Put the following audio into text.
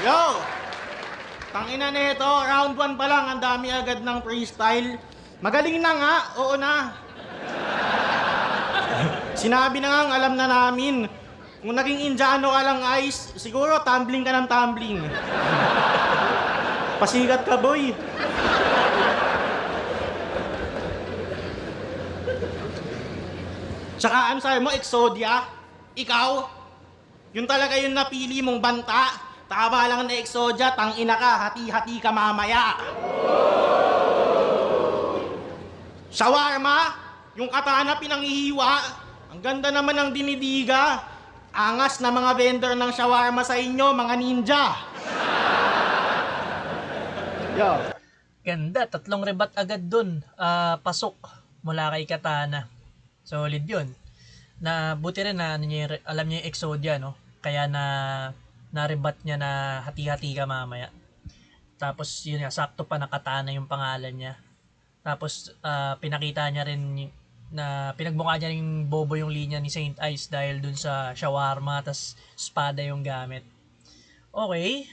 Yo! Tangina nito, round 1 pa lang, ang dami agad ng freestyle. Magaling na nga, oo na. Sinabi na nga, alam na namin. Kung naging Indiano ka lang, Ice, siguro tumbling ka ng tumbling. Pasikat ka, boy. Tsaka ano sabi mo, Exodia? Ikaw? Yun talaga yung napili mong banta? Tama lang na Exodia, tangina ka, hati-hati ka mamaya. Shawarma? Yung katana pinanghihiwa? Ang ganda naman ng dinidiga. Angas na mga vendor ng shawarma sa inyo, mga ninja. Yo. Ganda, 3 rebat agad dun. Pasok mula kay Katana. Solid yun. Na buti rin na alam niya yung Exodia, no? Kaya na-rebat niya na hati-hati ka mamaya. Tapos yun nga, sakto pa na Katana yung pangalan niya. Tapos pinakita niya rin na pinagmukha niya yung bobo yung linya ni Saint Ice dahil dun sa shawarma, tas espada yung gamit. Okay.